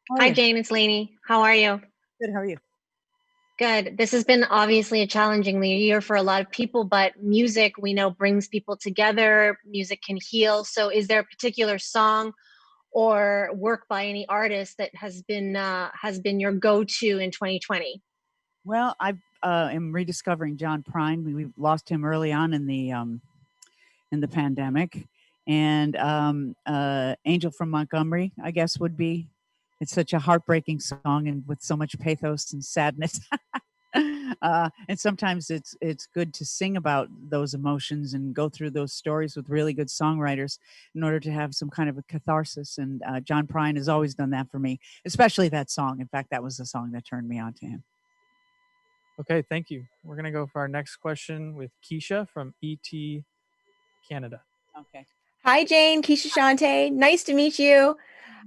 How are Hi, you? Jane. It's Lainey. How are you? Good. How are you? Good. This has been obviously a challenging year for a lot of people, but music we know brings people together. Music can heal. So, is there a particular song or work by any artist that has been your go-to in 2020? Well, I am rediscovering John Prine. We lost him early on in the pandemic, and "Angel from Montgomery," I guess, would be. It's such a heartbreaking song, and with so much pathos and sadness. And sometimes it's good to sing about those emotions and go through those stories with really good songwriters in order to have some kind of a catharsis. And John Prine has always done that for me, especially that song. In fact, that was the song that turned me on to him. Okay, thank you. We're going to go for our next question with Keisha from ET Canada. Okay. Hi, Jane, Keisha Shante. Nice to meet you.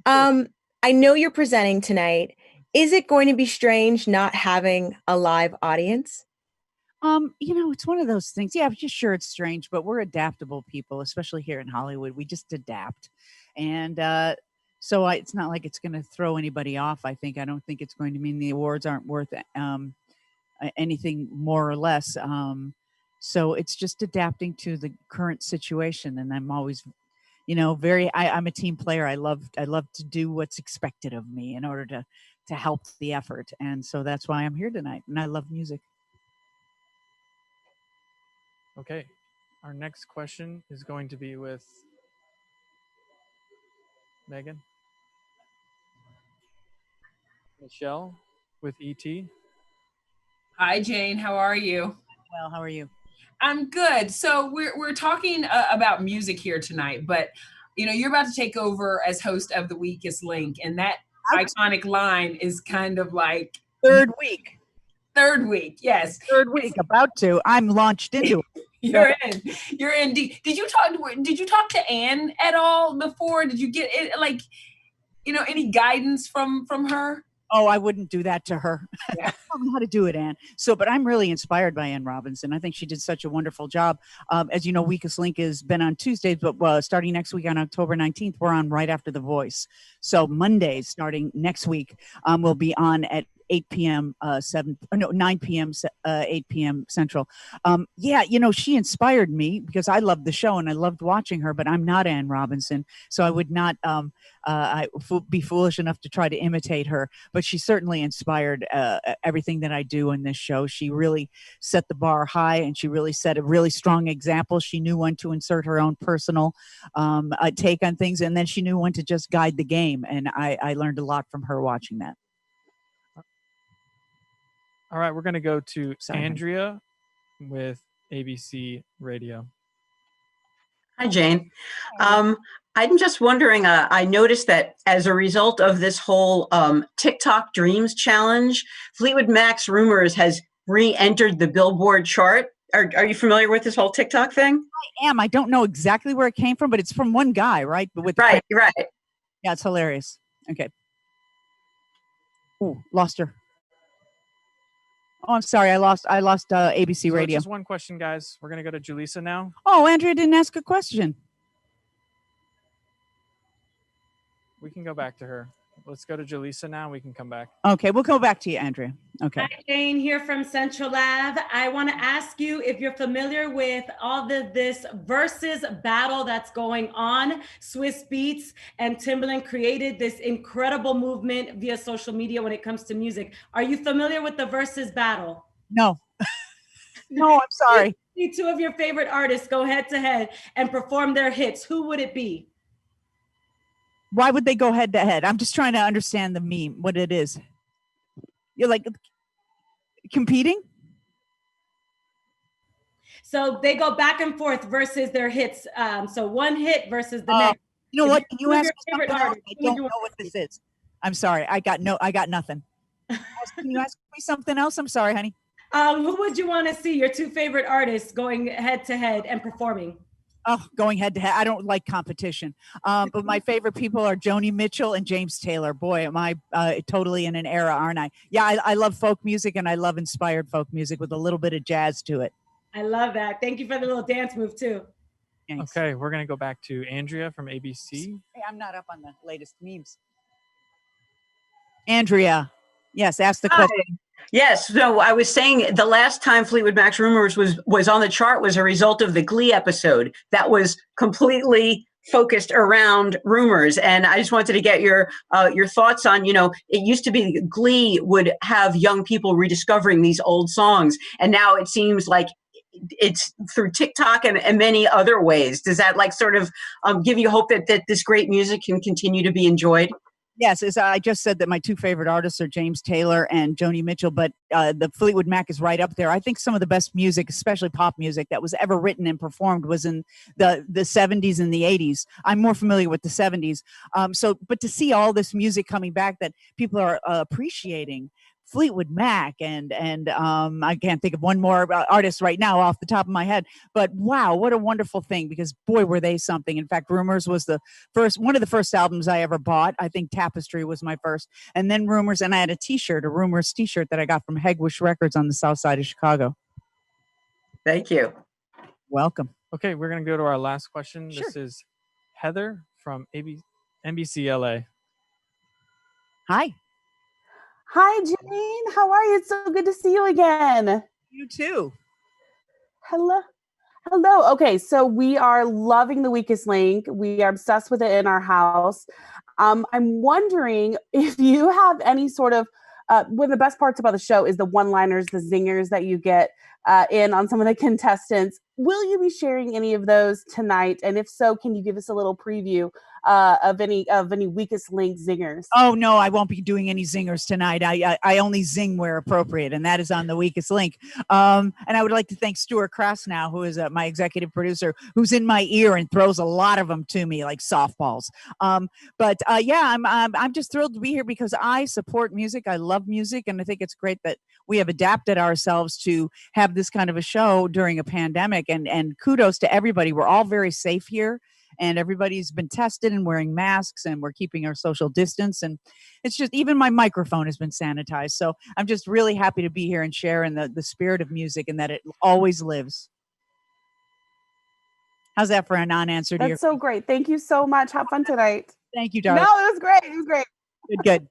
Um, I know you're presenting tonight. Is it going to be strange not having a live audience? It's one of those things. Yeah, I'm just sure it's strange, but we're adaptable people, especially here in Hollywood. We just adapt. And it's not like it's going to throw anybody off. I don't think it's going to mean the awards aren't worth anything more or less. So it's just adapting to the current situation. And I'm always, I'm a team player. I love to do what's expected of me in order to help the effort. And so that's why I'm here tonight. And I love music. Okay, our next question is going to be with Megan. Michelle with ET. Hi, Jane. How are you? Well, how are you? I'm good. So we're talking about music here tonight, but you're about to take over as host of The Weakest Link, and that iconic line is kind of like Third week. Third week, yes. Third week, about to. I'm launched into it. You're in. You're in. Did you talk to Anne at all before? Did you get it, like, any guidance from her? Oh, I wouldn't do that to her. Yeah. Tell me how to do it, Anne. But I'm really inspired by Anne Robinson. I think she did such a wonderful job. As you know, Weakest Link has been on Tuesdays, but starting next week on October 19th, we're on right after The Voice. So Mondays, starting next week, we'll be on at 8 p.m. 9 p.m. 8 p.m. Central. She inspired me because I loved the show and I loved watching her, but I'm not Anne Robinson, so I would not be foolish enough to try to imitate her. But she certainly inspired everything that I do in this show. She really set the bar high, and she really set a really strong example. She knew when to insert her own personal take on things, and then she knew when to just guide the game. And I learned a lot from her watching that. All right, we're going to go to Andrea with ABC Radio. Hi, Jane. I'm just wondering, I noticed that as a result of this whole TikTok Dreams Challenge, Fleetwood Mac's Rumors has re-entered the Billboard chart. Are you familiar with this whole TikTok thing? I am. I don't know exactly where it came from, but it's from one guy, right? But right. Yeah, it's hilarious. Okay. Ooh, lost her. Oh, I'm sorry. I lost ABC Radio. Just one question, guys. We're going to go to Julissa now. Oh, Andrea didn't ask a question. We can go back to her. Let's go to Julissa now. We can come back. Okay, we'll go back to you, Andrea. Okay. Hi, Jane, here from Central Lab. I want to ask you if you're familiar with all this versus battle that's going on. Swiss Beats and Timbaland created this incredible movement via social media when it comes to music. Are you familiar with the versus battle? No. No, I'm sorry. See two of your favorite artists go head to head and perform their hits. Who would it be? Why would they go head to head? I'm just trying to understand the meme, what it is. You're like competing? So they go back and forth versus their hits. So one hit versus the next. You know what? Can you ask me something else? I don't know what this is. I'm sorry. I got nothing. Can you ask me something else? I'm sorry, honey. Who would you want to see your two favorite artists going head to head and performing? Oh, going head to head. I don't like competition. But my favorite people are Joni Mitchell and James Taylor. Boy, am I totally in an era, aren't I? Yeah, I love folk music, and I love inspired folk music with a little bit of jazz to it. I love that. Thank you for the little dance move, too. Thanks. Okay, we're going to go back to Andrea from ABC. Hey, I'm not up on the latest memes. Andrea, yes, ask the Hi. question. Yes, so I was saying the last time Fleetwood Mac's Rumors was on the chart was a result of the Glee episode that was completely focused around rumors, and I just wanted to get your thoughts on, it used to be Glee would have young people rediscovering these old songs, and now it seems like it's through TikTok and many other ways. Does that like sort of give you hope that this great music can continue to be enjoyed? Yes, as I just said that my two favorite artists are James Taylor and Joni Mitchell, but the Fleetwood Mac is right up there. I think some of the best music, especially pop music, that was ever written and performed was in the 70s and the 80s. I'm more familiar with the 70s. But to see all this music coming back that people are appreciating, Fleetwood Mac and I can't think of one more artist right now off the top of my head, but wow, what a wonderful thing, because boy, were they something. In fact, Rumors was one of the first albums I ever bought. I think Tapestry was my first, and then Rumors, and I had a Rumors t-shirt that I got from Hegwish Records on the south side of Chicago. Thank you. Welcome. Okay, we're going to go to our last question. Sure. This is Heather from NBC LA. Hi. Hi, Jane. How are you? It's so good to see you again. You too. Hello. Hello. Okay, so we are loving The Weakest Link. We are obsessed with it in our house. I'm wondering if you have any sort of one of the best parts about the show is the one-liners, the zingers that you get in on some of the contestants. Will you be sharing any of those tonight? And if so, can you give us a little preview of any Weakest Link zingers? Oh no, I won't be doing any zingers tonight. I only zing where appropriate, and that is on The Weakest Link. And I would like to thank Stuart Krasnow, who is my executive producer, who's in my ear and throws a lot of them to me like softballs. I'm just thrilled to be here because I support music. I love music, and I think it's great that we have adapted ourselves to have this kind of a show during a pandemic. And kudos to everybody. We're all very safe here, and everybody's been tested and wearing masks, and we're keeping our social distance. And it's just, even my microphone has been sanitized. So I'm just really happy to be here and share in the spirit of music, and that it always lives. How's that for a non-answer to your That's so great. Thank you so much. Have fun tonight. Thank you, darling. No, it was great. It was great. Good.